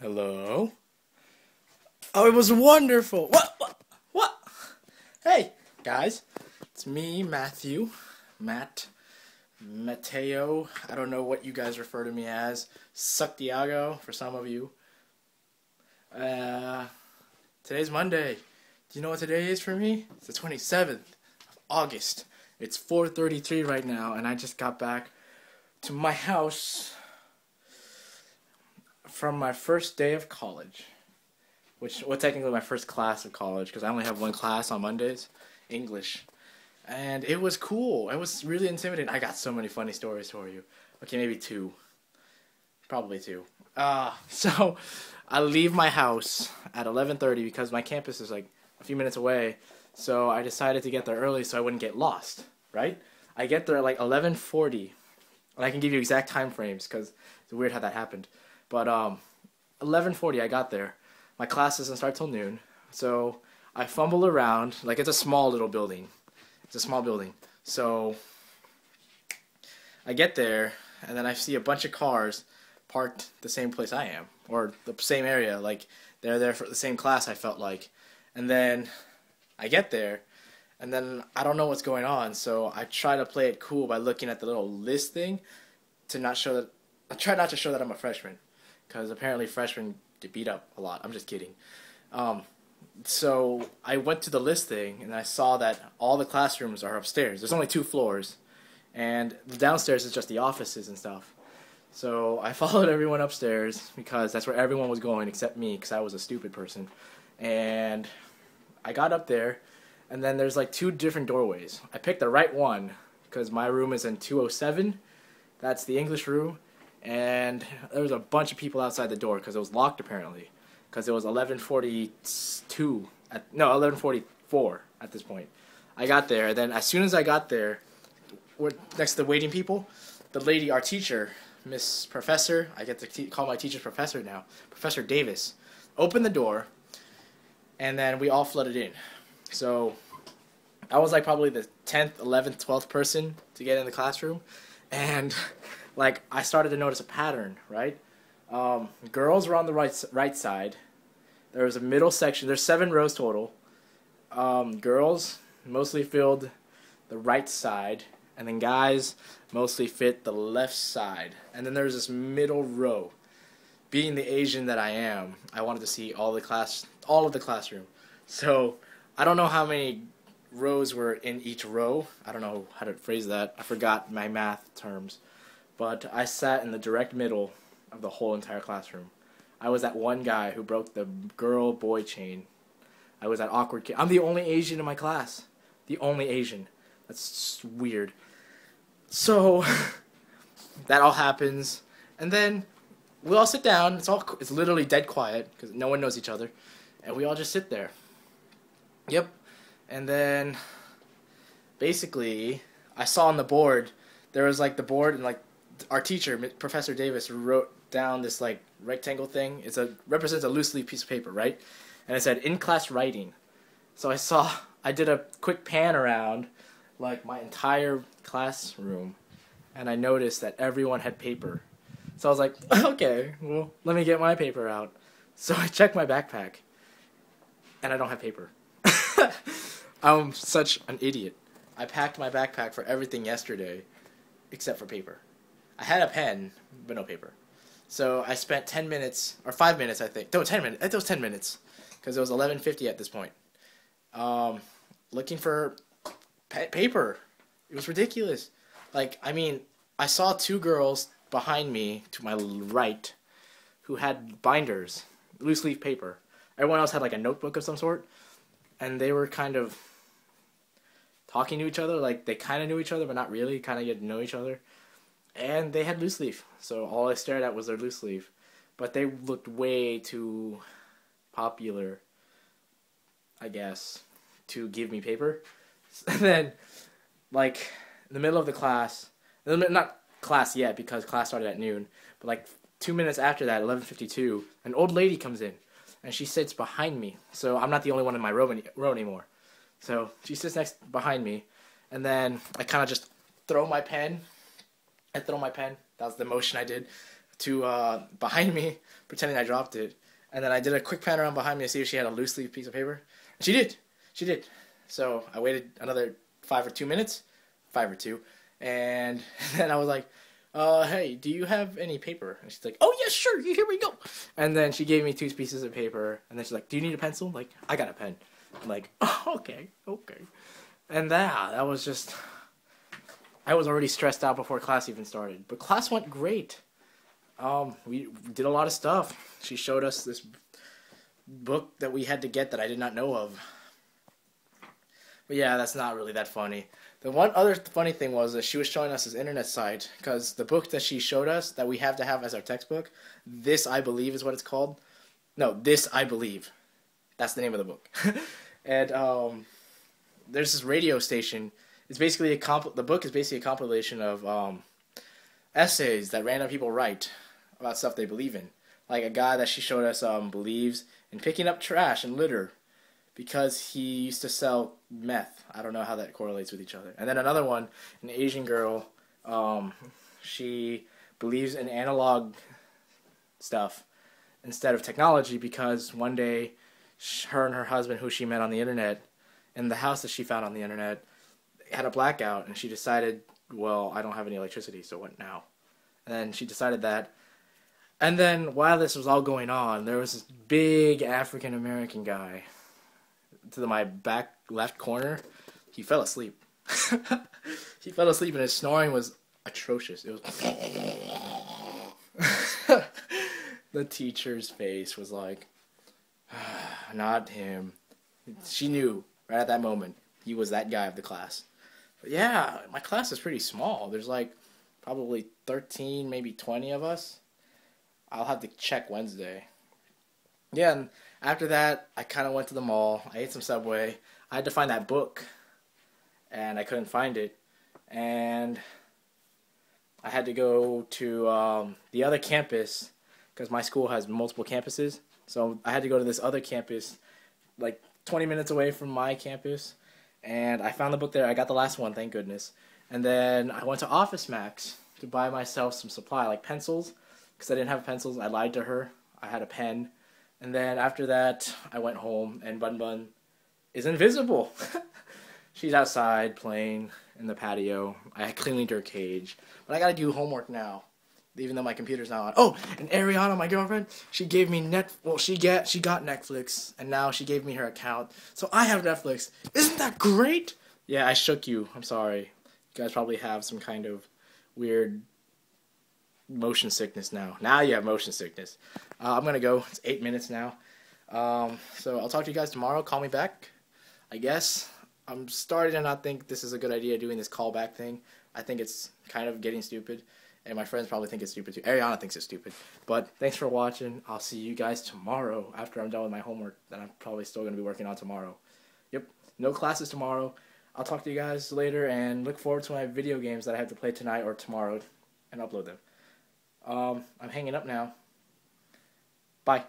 Hello? Oh, it was wonderful! What? Hey, guys. It's me, Matthew. Mateo. I don't know what you guys refer to me as. Santiago, for some of you. Today's Monday. Do you know what today is for me? It's the 27th of August. It's 4:33 right now, and I just got back to my house from my first day of college, technically my first class of college, because I only have one class on Mondays, English, and it was cool. It was really intimidating. I got so many funny stories for you. Okay, maybe two, probably two. So I leave my house at 11:30 because my campus is like a few minutes away, so I decided to get there early so I wouldn't get lost, right? I get there at like 11:40, and I can give you exact time frames because it's weird how that happened. But 11:40 I got there. My class doesn't start till noon, so I fumble around. Like, it's a small little building. It's a small building. So I get there, and then I see a bunch of cars parked the same place I am, or the same area. Like, they're there for the same class, I felt like. And then I get there, and then I don't know what's going on, so I try to play it cool by looking at the little list thing to not show that. I try not to show that I'm a freshman, because apparently freshmen get beat up a lot. I'm just kidding. So I went to the list thing, and I saw that all the classrooms are upstairs. There's only 2 floors, and the downstairs is just the offices and stuff. So I followed everyone upstairs, because that's where everyone was going except me, because I was a stupid person. And I got up there, and then there's like 2 different doorways. I picked the right one, because my room is in 207. That's the English room. And there was a bunch of people outside the door because it was locked, apparently, because it was 11:44 at this point. I got there, and then as soon as I got there, we're next to the waiting people, the lady, our teacher, Miss Professor, I get to call my teacher Professor now, Professor Davis, opened the door, and then we all flooded in. So I was like probably the 10th, 11th, 12th person to get in the classroom, and like, I started to notice a pattern, right? Girls were on the right side. There was a middle section. There's 7 rows total. Girls mostly filled the right side, and then guys mostly fit the left side. And then there's this middle row. Being the Asian that I am, I wanted to see all of the classroom. So I don't know how many rows were in each row. I don't know how to phrase that. I forgot my math terms. But I sat in the direct middle of the whole entire classroom. I was that one guy who broke the girl-boy chain. I was that awkward kid. I'm the only Asian in my class. The only Asian. That's weird. So that all happens, and then we all sit down. It's literally dead quiet because no one knows each other, and we all just sit there. Yep. And then basically, I saw on the board, there was like the board, and like our teacher, Professor Davis, wrote down this like rectangle thing. Represents a loose leaf piece of paper, right? And it said in-class writing. So I did a quick pan around like my entire classroom, and I noticed that everyone had paper. So I was like, okay, well, let me get my paper out. So I checked my backpack, and I don't have paper. I'm such an idiot. I packed my backpack for everything yesterday, except for paper. I had a pen, but no paper. So I spent 10 minutes, or 5 minutes, I think. No, 10 minutes. It was 10 minutes, because it was 11:50 at this point. Looking for paper. It was ridiculous. Like, I mean, I saw 2 girls behind me, to my right, who had binders, loose leaf paper. Everyone else had like a notebook of some sort, and they were kind of talking to each other, like they kind of knew each other, but not really, kind of get to know each other. And they had loose leaf, so all I stared at was their loose leaf. But they looked way too popular, I guess, to give me paper. And then, like, in the middle of the class, not class yet, because class started at noon, but like 2 minutes after that, 11:52, an old lady comes in, and she sits behind me. So I'm not the only one in my row anymore. So she sits behind me, and then I kind of just throw my pen. That was the motion I did. to behind me, pretending I dropped it. And then I did a quick pan around behind me to see if she had a loose leaf piece of paper. And she did. She did. So I waited another 5 or 2 minutes. 5 or 2. And then I was like, hey, do you have any paper? And she's like, oh, yeah, sure, here we go. And then she gave me 2 pieces of paper. And then she's like, do you need a pencil? I'm like, I got a pen. I'm like, oh, okay. And that was just... I was already stressed out before class even started. But class went great. We did a lot of stuff. She showed us this book that we had to get that I did not know of. But yeah, that's not really that funny. The one other funny thing was that she was showing us this internet site, because the book that she showed us that we have to have as our textbook, This I Believe is what it's called. No, This I Believe. That's the name of the book. And there's this radio station. It's basically the book is basically a compilation of essays that random people write about stuff they believe in. Like a guy that she showed us believes in picking up trash and litter because he used to sell meth. I don't know how that correlates with each other. And then another one, an Asian girl, she believes in analog stuff instead of technology because one day her and her husband, who she met on the internet, in the house that she found on the internet, had a blackout, and she decided, well, I don't have any electricity, so what now? And then she decided that. And then while this was all going on, there was this big African-American guy to my back left corner. He fell asleep. He fell asleep, and his snoring was atrocious. It was... The teacher's face was like, not him. She knew right at that moment he was that guy of the class. But yeah, my class is pretty small. There's like probably 13, maybe 20 of us. I'll have to check Wednesday. Yeah, and after that, I kind of went to the mall. I ate some Subway. I had to find that book, and I couldn't find it. And I had to go to the other campus, because my school has multiple campuses. So I had to go to this other campus, like 20 minutes away from my campus. And I found the book there. I got the last one, thank goodness. And then I went to Office Max to buy myself some supply, like pencils, because I didn't have pencils. I lied to her. I had a pen. And then after that, I went home, and Bun Bun is invisible. She's outside playing in the patio. I cleaned her cage. But I gotta do homework now, even though my computer's not on. Oh, and Ariana, my girlfriend, she gave me she got Netflix, and now she gave me her account. So I have Netflix. Isn't that great? Yeah, I shook you. I'm sorry. You guys probably have some kind of weird motion sickness now. Now you have motion sickness. I'm gonna go. It's 8 minutes now. So I'll talk to you guys tomorrow. Call me back, I guess. I'm starting to not think this is a good idea doing this callback thing. I think it's kind of getting stupid. And my friends probably think it's stupid too. Ariana thinks it's stupid. But thanks for watching. I'll see you guys tomorrow after I'm done with my homework that I'm probably still going to be working on tomorrow. Yep, no classes tomorrow. I'll talk to you guys later and look forward to my video games that I have to play tonight or tomorrow and upload them. I'm hanging up now. Bye.